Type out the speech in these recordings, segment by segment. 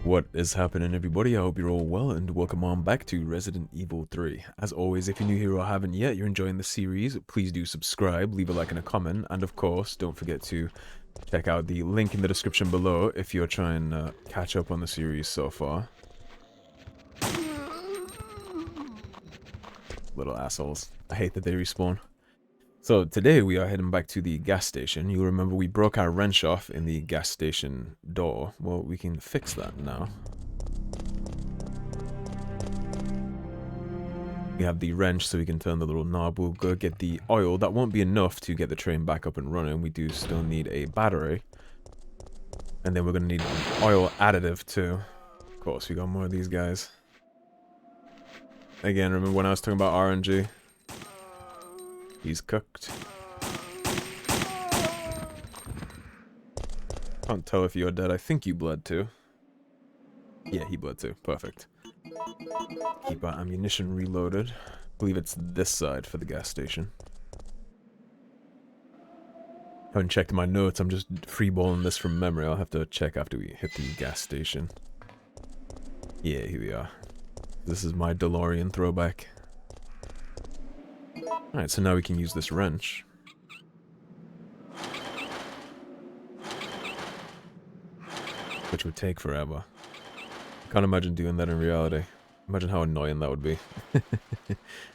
What is happening, everybody? I hope you're all well, and welcome on back to Resident Evil 3. As always, if you're new here or haven't yet, you're enjoying the series, please do subscribe, leave a like and a comment, and of course, don't forget to check out the link in the description below if you're trying to catch up on the series so far. Little assholes. I hate that they respawn. So today we are heading back to the gas station. You'll remember we broke our wrench off in the gas station door. Well, we can fix that now. We have the wrench so we can turn the little knob. We'll go get the oil. That won't be enough to get the train back up and running. We do still need a battery. And then we're going to need an oil additive too. Of course, we got more of these guys. Again, remember when I was talking about RNG? He's cooked. Can't tell if you're dead. I think you bled too. Yeah, he bled too. Perfect. Keep our ammunition reloaded. I believe it's this side for the gas station. Haven't checked my notes. I'm just freeballing this from memory. I'll have to check after we hit the gas station. Yeah, here we are. This is my DeLorean throwback. Alright, so now we can use this wrench. Which would take forever. I can't imagine doing that in reality. Imagine how annoying that would be.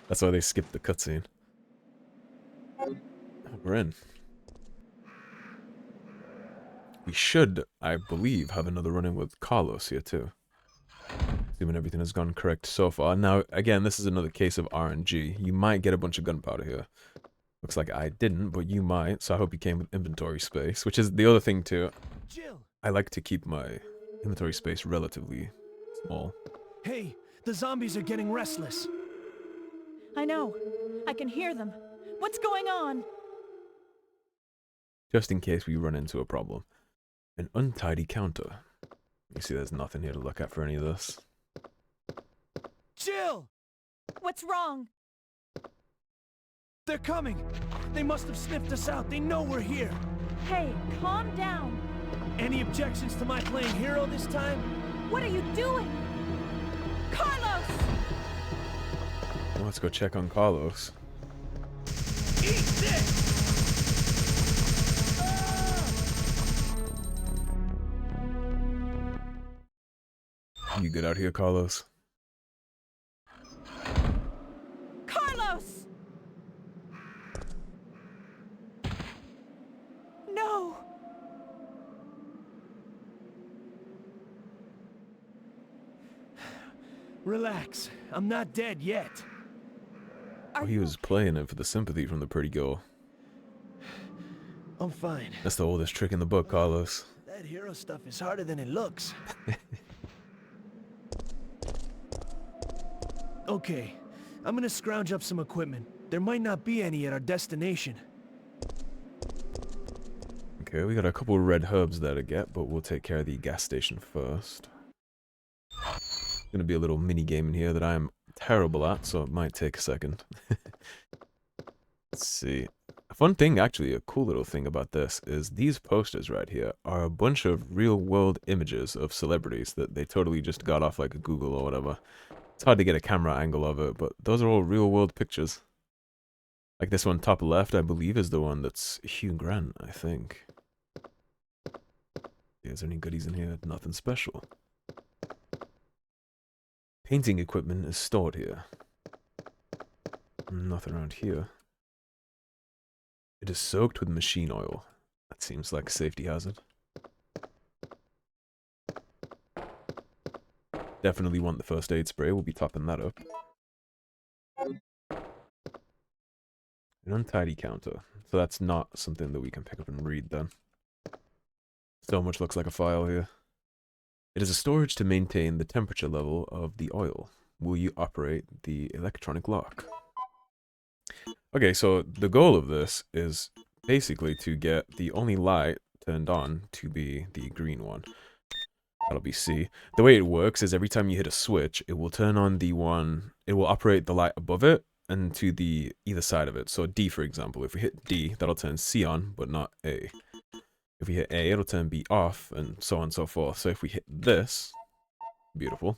That's why they skipped the cutscene. We're in. We should, I believe, have another run-in with Carlos here too. Assuming everything has gone correct so far. Now, again, this is another case of RNG. You might get a bunch of gunpowder here. Looks like I didn't, but you might, so I hope you came with inventory space, which is the other thing too. Jill. I like to keep my inventory space relatively small. Hey, the zombies are getting restless. I know. I can hear them. What's going on? Just in case we run into a problem. An untidy counter. You see there's nothing here to look at for any of this. Jill! What's wrong? They're coming! They must have sniffed us out. They know we're here. Hey, calm down. Any objections to my playing hero this time? What are you doing? Carlos! Well, let's go check on Carlos. Eat this! You good out here, Carlos? Carlos! No! Relax. I'm not dead yet. Oh, he was playing it for the sympathy from the pretty girl. I'm fine. That's the oldest trick in the book, Carlos. That hero stuff is harder than it looks. Okay, I'm gonna scrounge up some equipment. There might not be any at our destination. Okay, we got a couple of red herbs there to get, but we'll take care of the gas station first. Gonna be a little mini game in here that I am terrible at, so it might take a second. Let's see. A fun thing, actually, a cool little thing about this is these posters right here are a bunch of real-world images of celebrities that they totally just got off like Google or whatever. It's hard to get a camera angle of it, but those are all real-world pictures. Like this one top left, I believe, is the one that's Hugh Grant, I think. Is there any goodies in here? Nothing special. Painting equipment is stored here. Nothing around here. It is soaked with machine oil. That seems like a safety hazard. Definitely want the first aid spray. We'll be topping that up. An untidy counter. So that's not something that we can pick up and read then. So much looks like a file here. It is a storage to maintain the temperature level of the oil. Will you operate the electronic lock? Okay, so the goal of this is basically to get the only light turned on to be the green one. That'll be C. The way it works is every time you hit a switch, it will turn on the one, it will operate the light above it and to the either side of it. So D, for example, if we hit D, that'll turn C on, but not A. If we hit A, it'll turn B off, and so on and so forth. So if we hit this, Beautiful.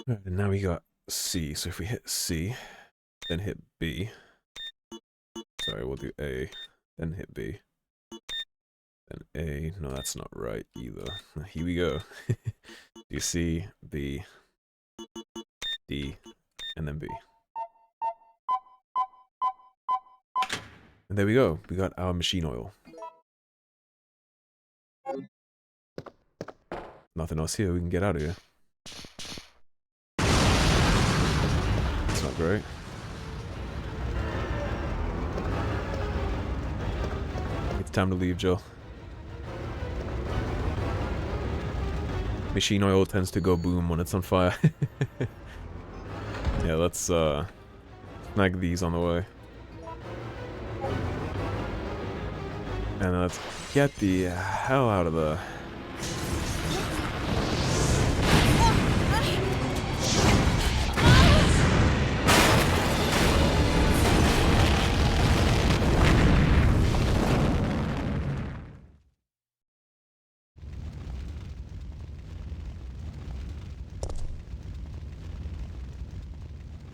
Alright, and now we got C. So if we hit C, then hit B. Sorry, we'll do A, then hit B. Then A. No, that's not right either. Here we go. Do C, B, D, and then B. And there we go. We got our machine oil. Nothing else here. We can get out of here. That's not great. It's time to leave, Joe. Machine oil tends to go boom when it's on fire. Yeah, let's snag these on the way. And let's get the hell out of there.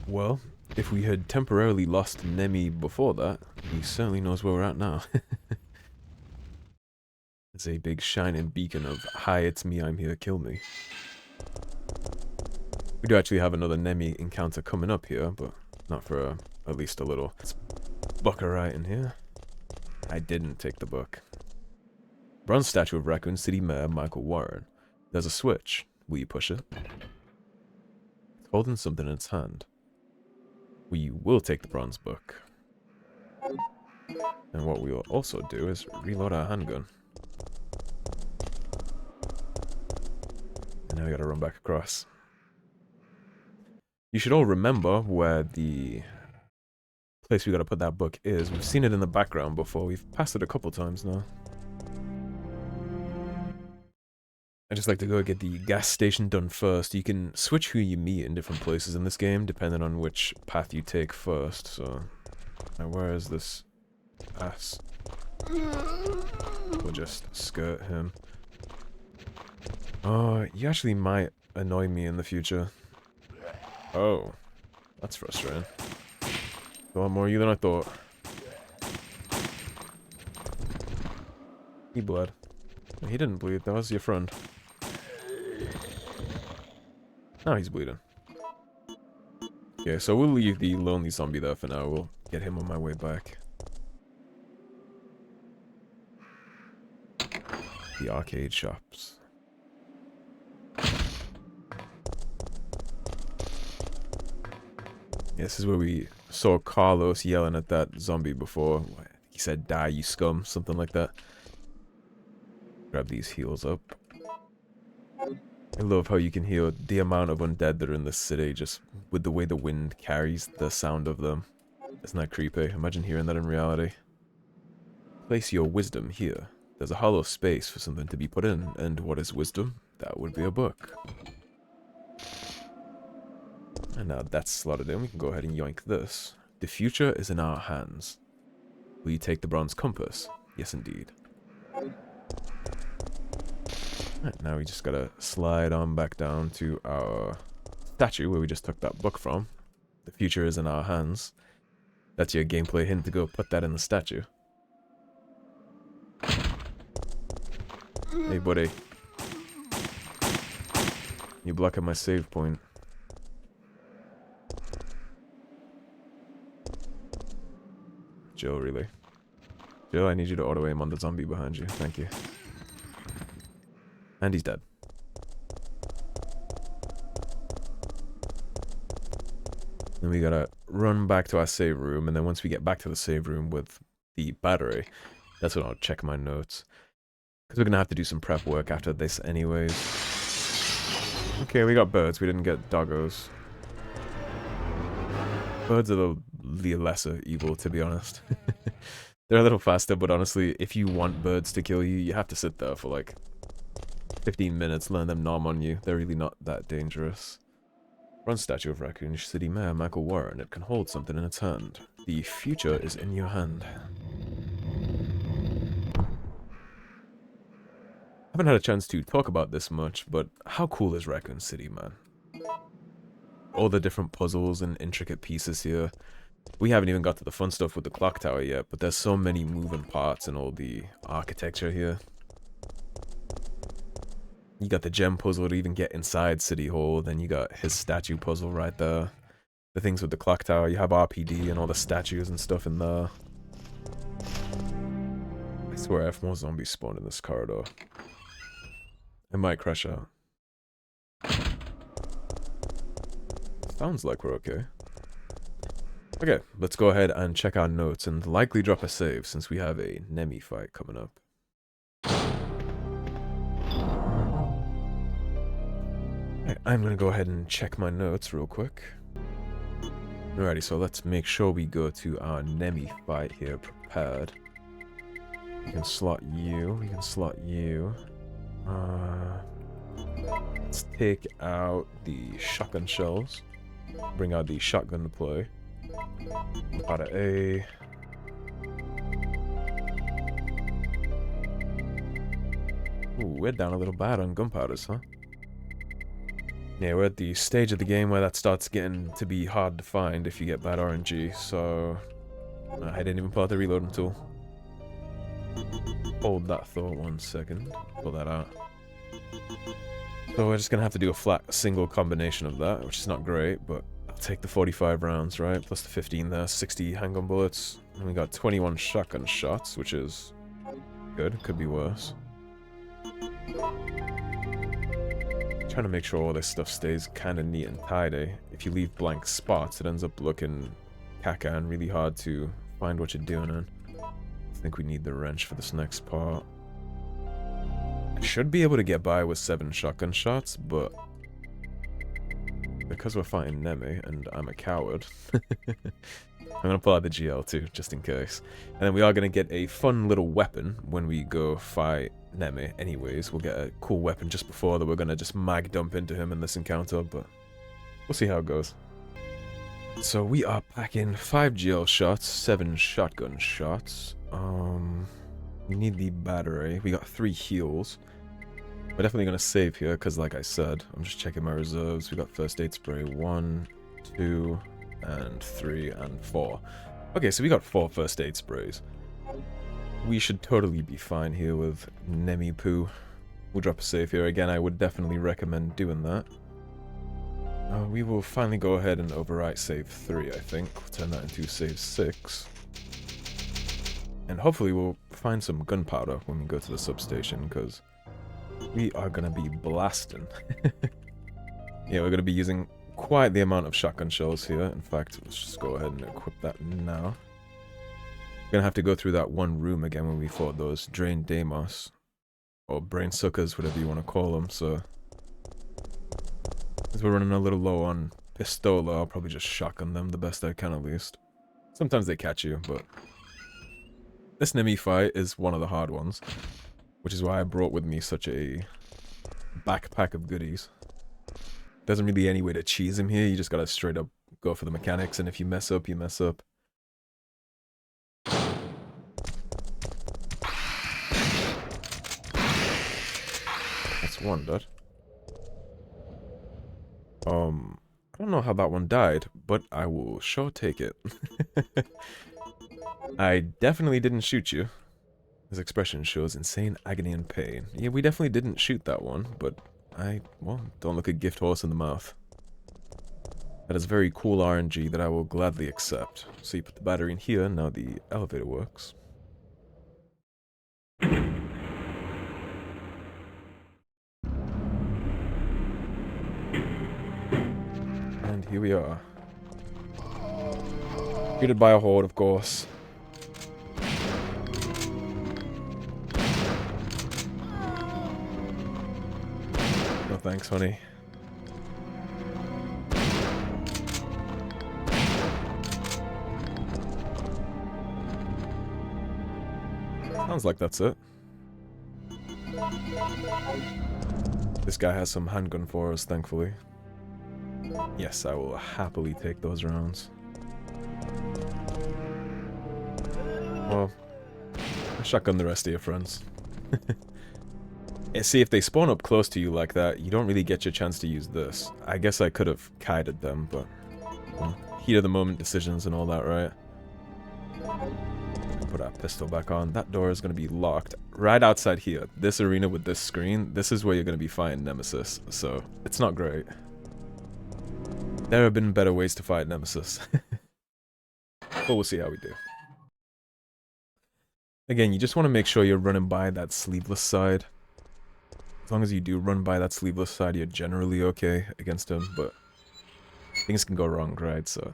Well, if we had temporarily lost Nemi before that, he certainly knows where we're at now. It's a big shining beacon of, hi, it's me, I'm here, kill me. We do actually have another Nemi encounter coming up here, but not for at least a little. Let's buck her right in here. I didn't take the book. Bronze statue of Raccoon City Mayor Michael Warren. There's a switch. Will you push it? It's holding something in its hand. We will take the bronze book. And what we will also do is reload our handgun. And now we gotta run back across. You should all remember where the place we gotta put that book is. We've seen it in the background before. We've passed it a couple times now. I just like to go get the gas station done first. You can switch who you meet in different places in this game, depending on which path you take first, so... Now where is this ass? We'll just skirt him. Oh, you actually might annoy me in the future. Oh. That's frustrating. A lot more of you than I thought. He bled. He didn't bleed, that was your friend. Now he's bleeding. Okay, so we'll leave the lonely zombie there for now. We'll get him on my way back. The arcade shops. This is where we saw Carlos yelling at that zombie before. He said, "Die, you scum," something like that. Grab these heals up. I love how you can hear the amount of undead that are in this city just with the way the wind carries the sound of them. Isn't that creepy? Imagine hearing that in reality. Place your wisdom here. There's a hollow space for something to be put in, and what is wisdom? That would be a book. And now that's slotted in, we can go ahead and yoink this. The future is in our hands. Will you take the bronze compass? Yes, indeed. Right, now we just gotta slide on back down to our statue where we just took that book from. The future is in our hands. That's your gameplay hint to go put that in the statue. Hey, buddy. You blocking my save point. Joe, really? Joe, I need you to auto-aim on the zombie behind you. Thank you. And he's dead. Then we gotta run back to our save room, and then once we get back to the save room with the battery, that's when I'll check my notes. Because we're gonna have to do some prep work after this anyways. Okay, we got birds, we didn't get doggos. Birds are the lesser evil, to be honest. They're a little faster, but honestly, if you want birds to kill you, you have to sit there for like 15 minutes, learn them nom on you. They're really not that dangerous. Bronze statue of Raccoon City Mayor Michael Warren. It can hold something in its hand. The future is in your hand. haven't had a chance to talk about this much, but how cool is Raccoon City, man? All the different puzzles and intricate pieces here. We haven't even got to the fun stuff with the clock tower yet, but there's so many moving parts and all the architecture here. You got the gem puzzle to even get inside City Hall, then you got his statue puzzle right there. The things with the clock tower, you have RPD and all the statues and stuff in there. I swear if more zombies spawn in this corridor, it might crash out. Sounds like we're okay. Okay, let's go ahead and check our notes and likely drop a save since we have a Nemi fight coming up. Okay, I'm gonna go ahead and check my notes real quick. Alrighty, so let's make sure we go to our Nemi fight here prepared. We can slot you, we can slot you. Let's take out the shotgun shells. Bring out the shotgun to play. Gunpowder A. Ooh, we're down a little bad on gunpowders, huh? Yeah, we're at the stage of the game where that starts getting to be hard to find if you get bad RNG, so I didn't even pull out the reloading tool. Hold that thought 1 second. Pull that out. So we're just gonna have to do a flat single combination of that, which is not great, but I'll take the 45 rounds, right? Plus the 15 there, 60 handgun bullets. And we got 21 shotgun shots, which is good. Could be worse. Trying to make sure all this stuff stays kind of neat and tidy. If you leave blank spots, it ends up looking caca and really hard to find what you're doing in. I think we need the wrench for this next part. I should be able to get by with 7 shotgun shots, but because we're fighting Nemi and I'm a coward, I'm gonna pull out the GL too, just in case. And then we are gonna get a fun little weapon when we go fight Nemi. Anyways, we'll get a cool weapon just before that we're gonna just mag dump into him in this encounter, but we'll see how it goes. So we are packing 5 GL shots, 7 shotgun shots. We need the battery. We got 3 heals. We're definitely gonna save here, because like I said, I'm just checking my reserves. We got first aid spray 1, 2, and 3, and 4. Okay, so we got 4 first aid sprays. We should totally be fine here with Nemi Poo. We'll drop a save here. Again, I would definitely recommend doing that. We will finally go ahead and overwrite save 3, I think. We'll turn that into save 6. And hopefully we'll find some gunpowder when we go to the substation, because we are going to be blasting. Yeah, we're going to be using quite the amount of shotgun shells here. In fact, let's just go ahead and equip that now. We're going to have to go through that one room again when we fought those Drain Deimos. Or Brain Suckers, whatever you want to call them, so... As we're running a little low on Pistola, I'll probably just shotgun them the best I can at least. Sometimes they catch you, but... This Nemi fight is one of the hard ones, which is why I brought with me such a backpack of goodies. There's not really any way to cheese him here, you just gotta straight up go for the mechanics, and if you mess up, you mess up. That's one, dude. I don't know how that one died, but I will sure take it. I definitely didn't shoot you. His expression shows insane agony and pain. Yeah, we definitely didn't shoot that one, but well, don't look a gift horse in the mouth. That is very cool RNG that I will gladly accept. So you put the battery in here, now the elevator works. And here we are. Greeted by a horde, of course. No thanks, honey. Sounds like that's it. This guy has some handgun for us, thankfully. Yes, I will happily take those rounds. Well, shotgun the rest of your friends. See, if they spawn up close to you like that, you don't really get your chance to use this. I guess I could have kited them, but... well, heat of the moment decisions and all that, right? Put our pistol back on. That door is going to be locked. Right outside here, this arena with this screen, this is where you're going to be fighting Nemesis, so it's not great. There have been better ways to fight Nemesis. But we'll see how we do. Again, you just want to make sure you're running by that sleeveless side. As long as you do run by that sleeveless side, you're generally okay against him, but things can go wrong, right? So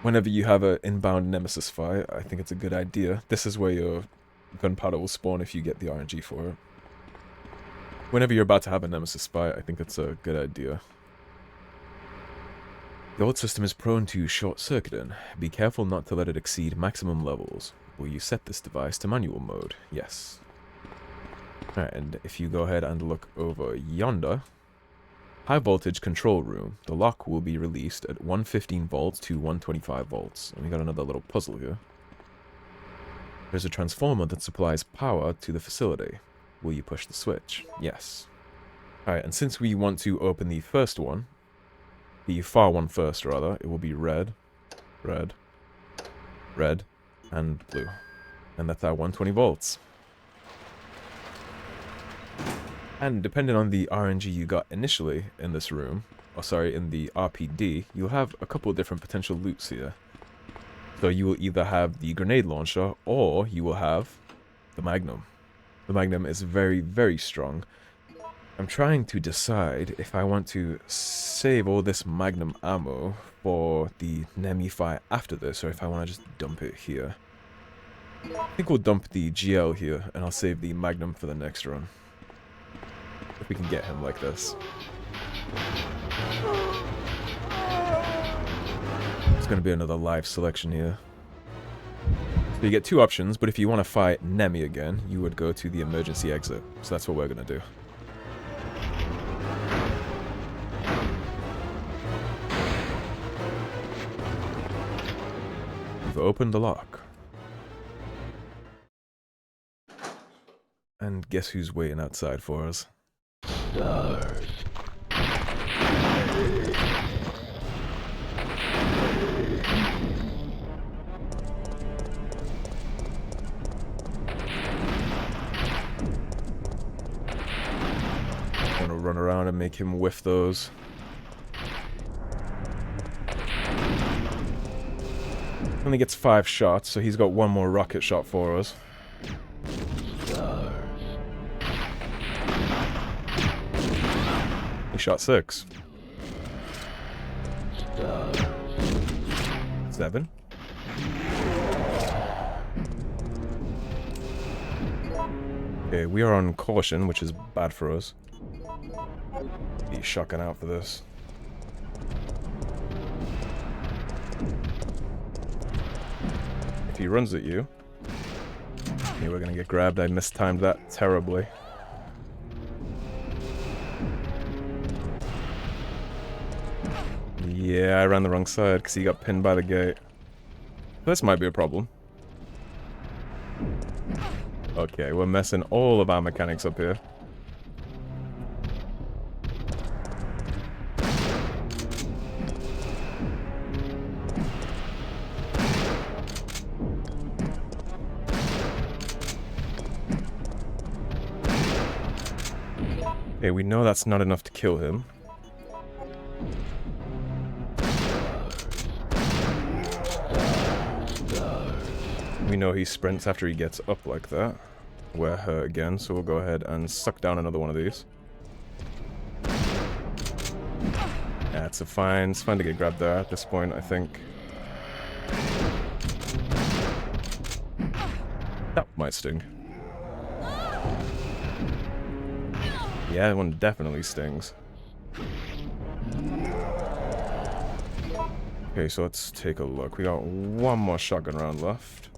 whenever you have an inbound Nemesis fight, I think it's a good idea. This is where your gunpowder will spawn if you get the RNG for it. Whenever you're about to have a Nemesis fight, I think it's a good idea. The old system is prone to short-circuiting. Be careful not to let it exceed maximum levels. Will you set this device to manual mode? Yes. Alright, and if you go ahead and look over yonder, high voltage control room. The lock will be released at 115 volts to 125 volts. And we got another little puzzle here. There's a transformer that supplies power to the facility. Will you push the switch? Yes. Alright, and since we want to open the first one, the far one first rather, it will be red, red, red, and blue. And that's our 120 volts. And depending on the RNG you got initially in this room, or sorry, in the RPD, you'll have a couple of different potential loots here. So you will either have the grenade launcher, or you will have the Magnum. The Magnum is very, very strong. I'm trying to decide if I want to save all this Magnum ammo for the Nemi fight after this, or if I want to just dump it here. I think we'll dump the GL here, and I'll save the Magnum for the next run. If we can get him like this. It's going to be another live selection here. So you get two options, but if you want to fight Nemi again, you would go to the emergency exit. So that's what we're going to do. We've opened the lock. And guess who's waiting outside for us? Gonna run around and make him whiff those. Only gets 5 shots, so he's got one more rocket shot for us. He shot 6. 7. Okay, we are on caution, which is bad for us. Be shotgun out for this. If he runs at you, okay, we're gonna get grabbed. I mistimed that terribly. Yeah, I ran the wrong side because he got pinned by the gate. This might be a problem. Okay, we're messing all of our mechanics up here. Okay, we know that's not enough to kill him. We know he sprints after he gets up like that. We're hurt again, so we'll go ahead and suck down another one of these. Yeah, it's fine to get grabbed there at this point, I think. That might sting. Yeah, that one definitely stings. Okay, so let's take a look. We got one more shotgun round left.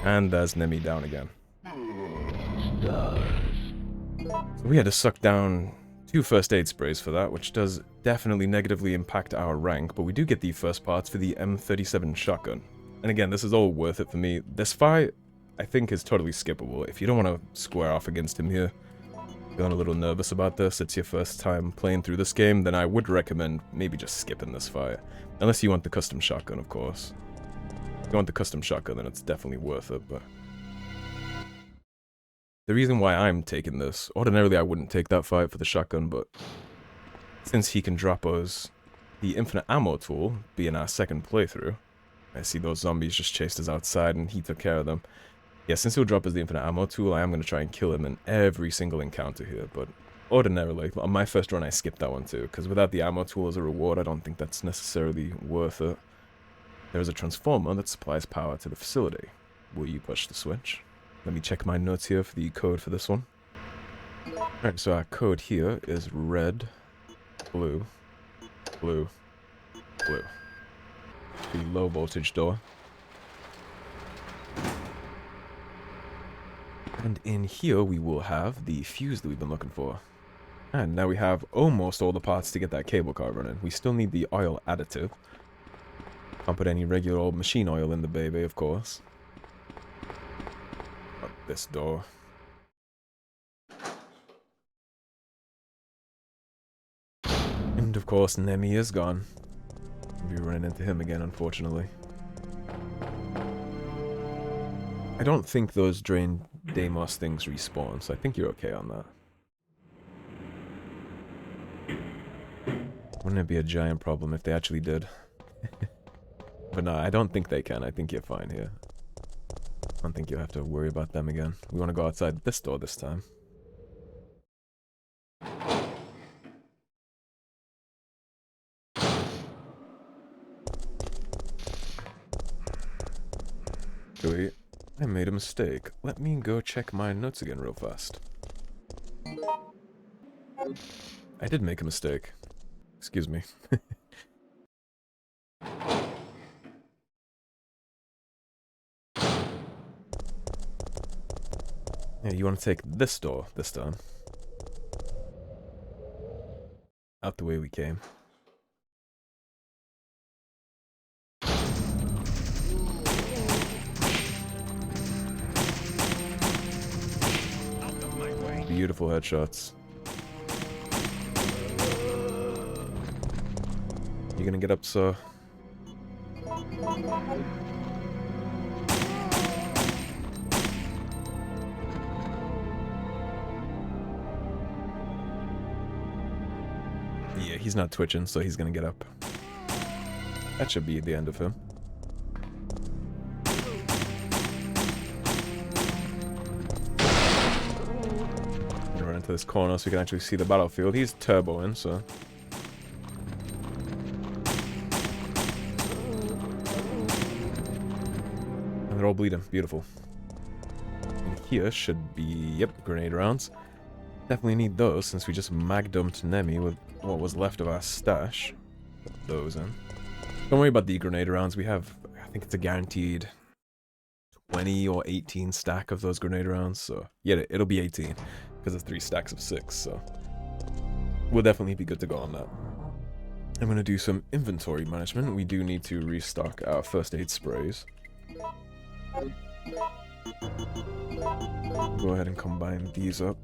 And there's Nemi down again. We had to suck down 2 first aid sprays for that, which does definitely negatively impact our rank, but we do get the first parts for the M37 shotgun. And again, this is all worth it for me. This fight, I think, is totally skippable. If you don't want to square off against him here, feeling a little nervous about this, it's your first time playing through this game, then I would recommend maybe just skipping this fight. Unless you want the custom shotgun, of course. If you want the custom shotgun, then it's definitely worth it, but... The reason why I'm taking this, ordinarily I wouldn't take that fight for the shotgun, but since he can drop us the infinite ammo tool, being our second playthrough, I see those zombies just chased us outside and he took care of them. Yeah, since he'll drop us the infinite ammo tool, I am going to try and kill him in every single encounter here, but ordinarily, on my first run I skipped that one too, because without the ammo tool as a reward, I don't think that's necessarily worth it. There is a transformer that supplies power to the facility. Will you push the switch? Let me check my notes here for the code for this one. Alright, so our code here is red, blue, blue, blue. The low voltage door. And in here we will have the fuse that we've been looking for. And now we have almost all the parts to get that cable car running. We still need the oil additive. Can't put any regular old machine oil in the baby, of course. This door. And of course, Nemi is gone. We'll be running into him again, unfortunately. I don't think those drain Deimos things respawn, so I think you're okay on that. Wouldn't it be a giant problem if they actually did? But no, I don't think they can. I think you're fine here. I don't think you'll have to worry about them again. We want to go outside this door this time. Wait, I made a mistake. Let me go check my notes again real fast. I did make a mistake. Excuse me. Yeah, you want to take this door this time. Out the way we came. Beautiful headshots. You gonna get up, sir? Yeah, he's not twitching, so he's gonna get up. That should be the end of him. Gonna run into this corner so we can actually see the battlefield. He's turboing, so... And they're all bleeding. Beautiful. And here should be... Yep, grenade rounds. Definitely need those since we just mag-dumped Nemi with what was left of our stash. Put those in. Don't worry about the grenade rounds. We have, I think it's a guaranteed 20 or 18 stack of those grenade rounds. So, yeah, it'll be 18 because it's 3 stacks of 6. So, we'll definitely be good to go on that. I'm going to do some inventory management. We do need to restock our first aid sprays. Go ahead and combine these up.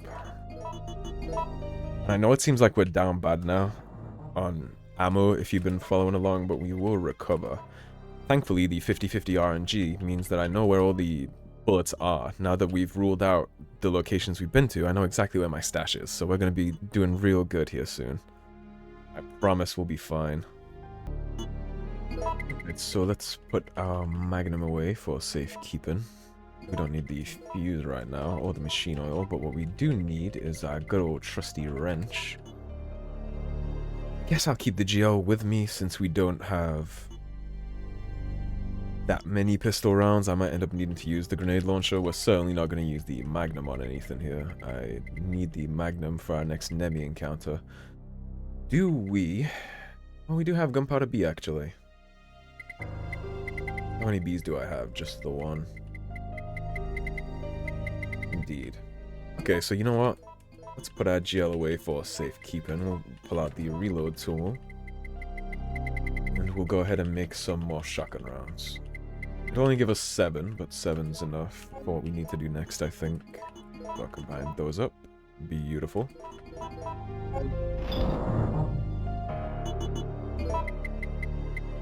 I know it seems like we're down bad now on ammo if you've been following along, but we will recover. Thankfully, the 50-50 RNG means that I know where all the bullets are. Now that we've ruled out the locations we've been to, I know exactly where my stash is, so we're going to be doing real good here soon. I promise we'll be fine. Right, so let's put our Magnum away for safekeeping. We don't need the fuse right now, or the machine oil, but what we do need is our good old trusty wrench. I guess I'll keep the GL with me since we don't have that many pistol rounds. I might end up needing to use the grenade launcher. We're certainly not going to use the Magnum on anything here. I need the Magnum for our next Nemi encounter. Do we... Oh, we do have Gunpowder B, actually. How many Bs do I have? Just the one. Indeed. Okay, so you know what? Let's put our GL away for safekeeping. We'll pull out the reload tool. And we'll go ahead and make some more shotgun rounds. It'll only give us 7, but 7's enough for what we need to do next, I think. So I'll combine those up. Beautiful.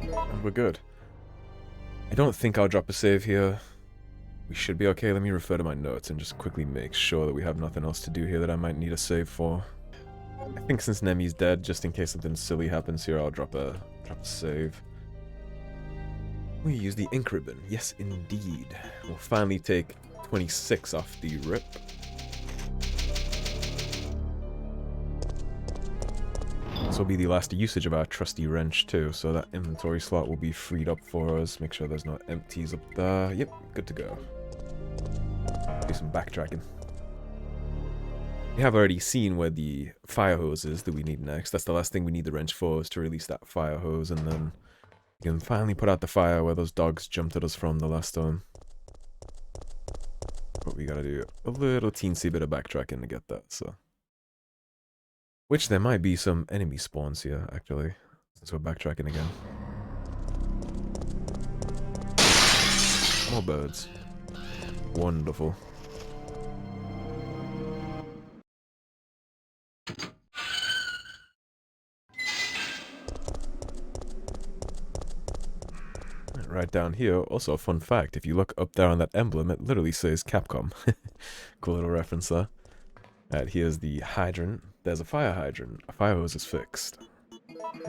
And we're good. I don't think I'll drop a save here. We should be okay. Let me refer to my notes and just quickly make sure that we have nothing else to do here that I might need a save for. I think since Nemi's dead, just in case something silly happens here, I'll drop a save. We use the ink ribbon. Yes, indeed. We'll finally take 26 off the rip. This will be the last usage of our trusty wrench too, so that inventory slot will be freed up for us. Make sure there's no empties up there. Yep, good to go. Do some backtracking. We have already seen where the fire hose is that we need next. That's the last thing we need the wrench for, is to release that fire hose, and then we can finally put out the fire where those dogs jumped at us from the last time. But we gotta do a little teensy bit of backtracking to get that, so. Which there might be some enemy spawns here, actually, since we're backtracking again. More birds. Wonderful. Right down here, also a fun fact, if you look up there on that emblem, it literally says Capcom. Cool little reference there. Alright, here's the hydrant. There's a fire hydrant. A fire hose is fixed.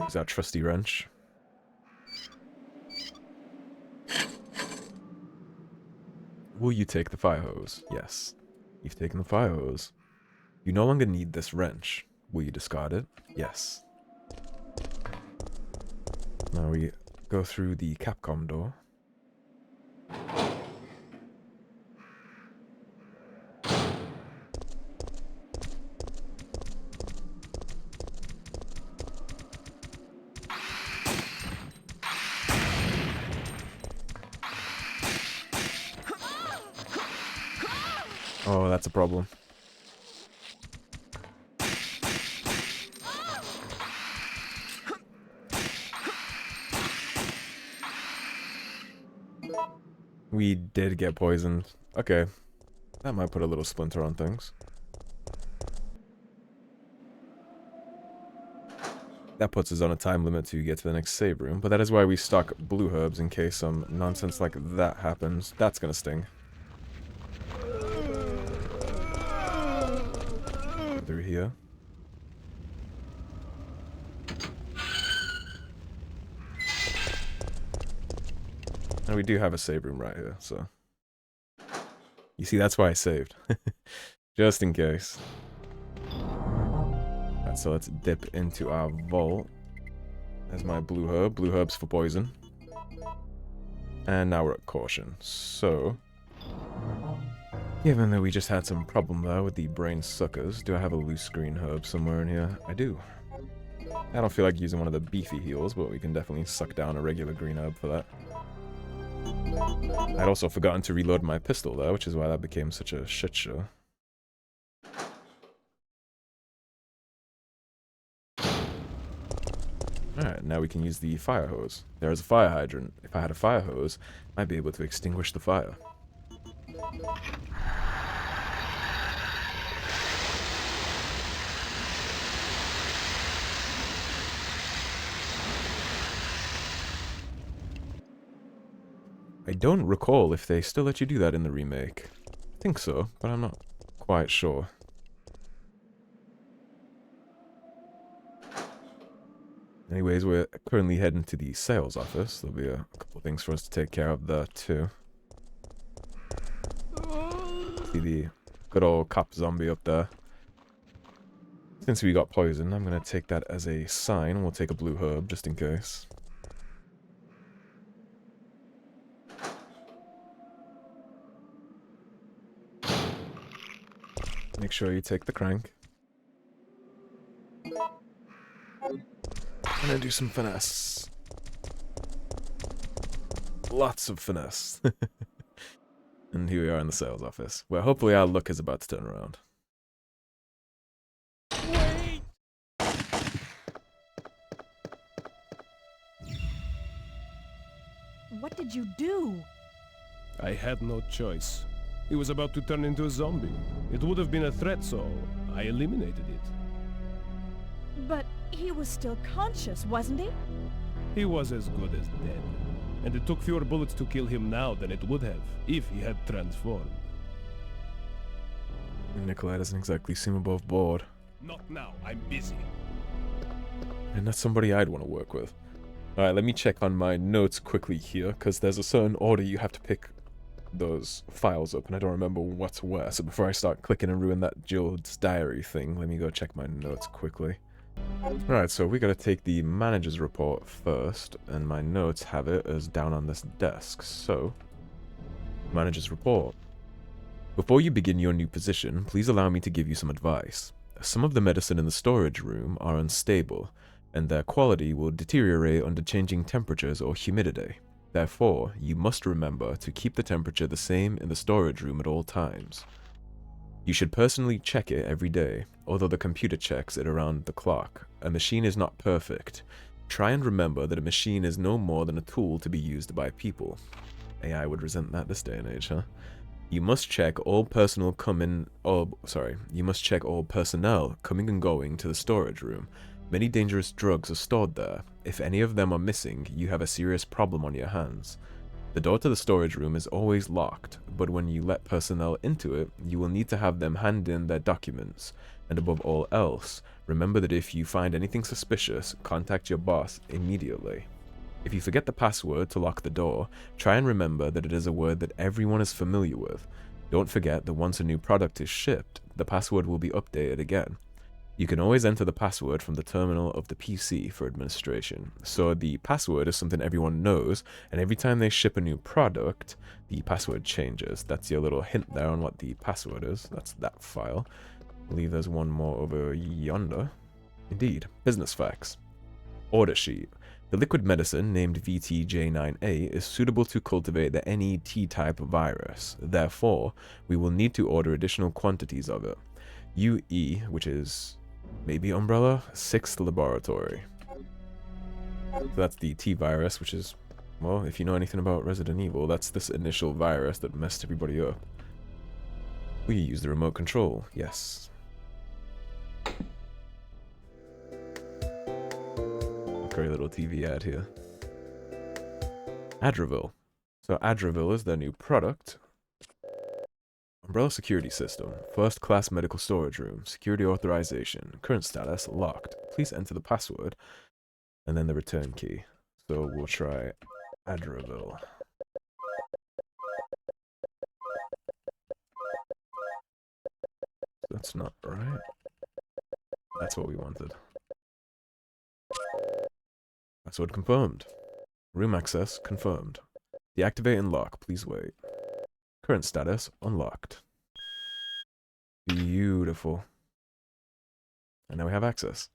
Use our trusty wrench. Will you take the fire hose? Yes. You've taken the fire hose. You no longer need this wrench. Will you discard it? Yes. Now we go through the Capcom door. Oh, that's a problem. We did get poisoned. Okay. That might put a little splinter on things. That puts us on a time limit to get to the next save room, but that is why we stock blue herbs in case some nonsense like that happens. That's gonna sting. Through here. And we do have a save room right here, so. You see, that's why I saved. Just in case. Alright, so let's dip into our vault. There's my blue herb. Blue herbs for poison. And now we're at caution. So, given that we just had some problem there with the brain suckers, do I have a loose green herb somewhere in here? I do. I don't feel like using one of the beefy heals, but we can definitely suck down a regular green herb for that. I'd also forgotten to reload my pistol there, which is why that became such a shit show. Alright, now we can use the fire hose. There is a fire hydrant. If I had a fire hose, I'd be able to extinguish the fire. I don't recall if they still let you do that in the remake. I think so, but I'm not quite sure. Anyways, we're currently heading to the sales office. There'll be a couple things for us to take care of there, too. See the good old cop zombie up there. Since we got poisoned, I'm going to take that as a sign. We'll take a blue herb, just in case. Make sure you take the crank. I'm gonna do some finesse. Lots of finesse. And here we are in the sales office, where hopefully our luck is about to turn around. What did you do? I had no choice. He was about to turn into a zombie. It would have been a threat, so I eliminated it. But he was still conscious, wasn't he? He was as good as dead. And it took fewer bullets to kill him now than it would have if he had transformed. Nikolai doesn't exactly seem above board. Not now, I'm busy. And that's somebody I'd want to work with. Alright, let me check on my notes quickly here, because there's a certain order you have to pick those files up, and I don't remember what's where. So before I start clicking and ruin that Jill's diary thing, let me go check my notes quickly. Alright, so we gotta take the manager's report first, and my notes have it as down on this desk. So, manager's report. Before you begin your new position, please allow me to give you some advice. Some of the medicine in the storage room are unstable, and their quality will deteriorate under changing temperatures or humidity. Therefore, you must remember to keep the temperature the same in the storage room at all times. You should personally check it every day, although the computer checks it around the clock. A machine is not perfect. Try and remember that a machine is no more than a tool to be used by people. AI would resent that this day and age, huh? You must check all personnel coming and going to the storage room. Many dangerous drugs are stored there. If any of them are missing, you have a serious problem on your hands. The door to the storage room is always locked, but when you let personnel into it, you will need to have them hand in their documents. And above all else, remember that if you find anything suspicious, contact your boss immediately. If you forget the password to lock the door, try and remember that it is a word that everyone is familiar with. Don't forget that once a new product is shipped, the password will be updated again. You can always enter the password from the terminal of the PC for administration. So the password is something everyone knows, and every time they ship a new product, the password changes. That's your little hint there on what the password is. That's that file. I believe there's one more over yonder. Indeed, business facts. Order sheet. The liquid medicine, named VTJ9A, is suitable to cultivate the NET-type virus. Therefore, we will need to order additional quantities of it. UE, which is maybe Umbrella, 6th Laboratory. So that's the T-virus, which is, well, if you know anything about Resident Evil, that's this initial virus that messed everybody up. We use the remote control, yes. Great little TV ad here. Adravil. So Adravil is their new product. Umbrella security system. First class medical storage room. Security authorization. Current status locked. Please enter the password and then the return key. So we'll try Adravil. That's not right. That's what we wanted. Password confirmed. Room access confirmed. Deactivate and lock. Please wait. Current status unlocked. Beautiful. And now we have access.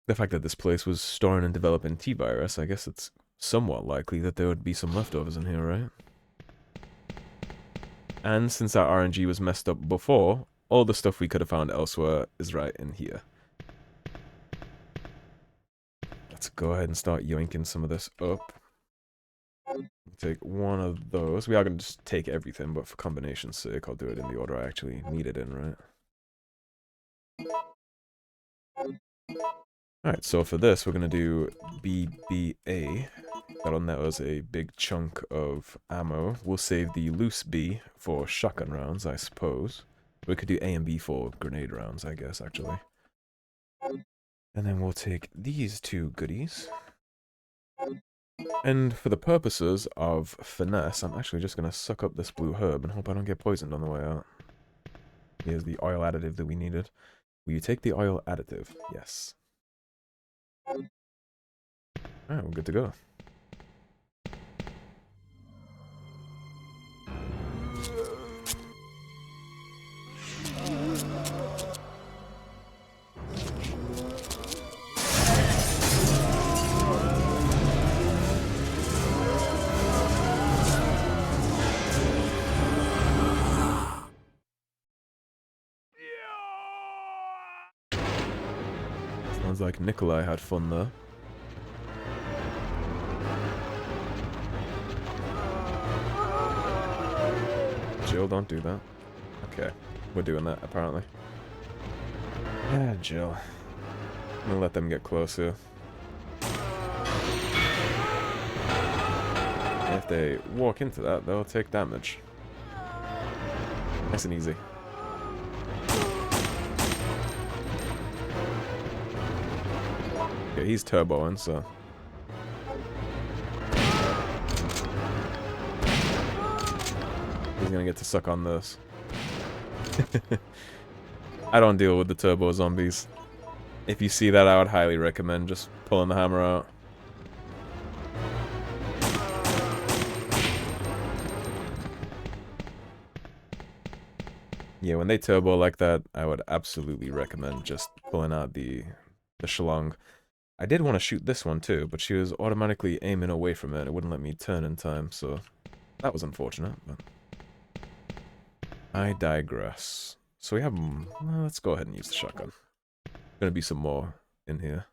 The fact that this place was storing and developing T-virus, I guess it's somewhat likely that there would be some leftovers in here, right? And since our RNG was messed up before, all the stuff we could have found elsewhere is right in here. Let's go ahead and start yoinking some of this up. Take one of those. We are going to just take everything, but for combination's sake, I'll do it in the order I actually need it in, right? Alright, so for this, we're going to do BBA. That'll net us a big chunk of ammo. We'll save the loose B for shotgun rounds, I suppose. We could do A and B for grenade rounds, I guess, actually. And then we'll take these two goodies. And for the purposes of finesse, I'm actually just going to suck up this blue herb and hope I don't get poisoned on the way out. Here's the oil additive that we needed. Will you take the oil additive? Yes. Alright, we're good to go. Sounds like Nikolai had fun there. Jill, don't do that. Okay, we're doing that, apparently. Yeah, Jill. I'm gonna let them get closer. If they walk into that, they'll take damage. Nice and easy. Okay, he's turboing, so... he's gonna get to suck on this. I don't deal with the turbo zombies. If you see that, I would highly recommend just pulling the hammer out. Yeah, when they turbo like that, I would absolutely recommend just pulling out the shlong. I did want to shoot this one too, but she was automatically aiming away from it. It wouldn't let me turn in time, so that was unfortunate. But I digress. So we have... well, let's go ahead and use the shotgun. Gonna be some more in here.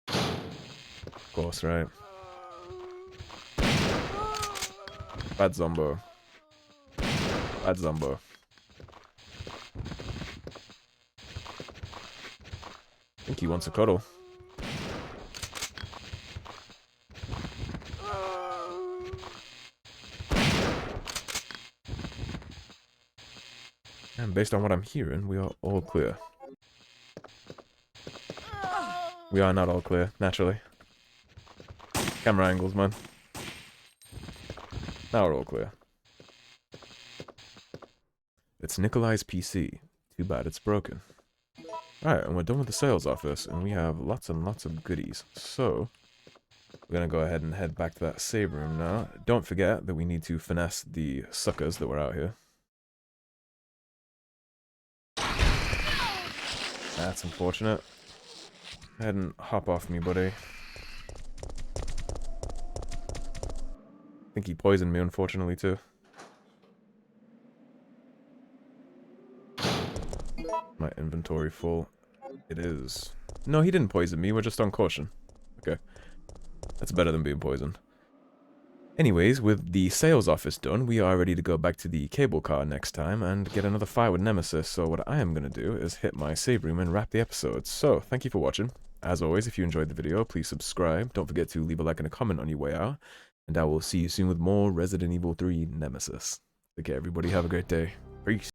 Of course, right? Bad Zombo. Bad Zombo. I think he wants a cuddle. And based on what I'm hearing, we are all clear. We are not all clear, naturally. Camera angles, man. Now we're all clear. It's Nikolai's PC. Too bad it's broken. Alright, and we're done with the sales office, and we have lots and lots of goodies. So, we're gonna go ahead and head back to that save room now. Don't forget that we need to finesse the suckers that were out here. That's unfortunate. Go ahead and hop off me, buddy. I think he poisoned me, unfortunately, too. My inventory full. It is. No, he didn't poison me. We're just on caution. Okay. That's better than being poisoned. Anyways, with the sales office done, we are ready to go back to the cable car next time and get another fight with Nemesis. So what I am going to do is hit my save room and wrap the episode. So, thank you for watching. As always, if you enjoyed the video, please subscribe. Don't forget to leave a like and a comment on your way out. And I will see you soon with more Resident Evil 3 Nemesis. Okay, everybody, have a great day. Peace.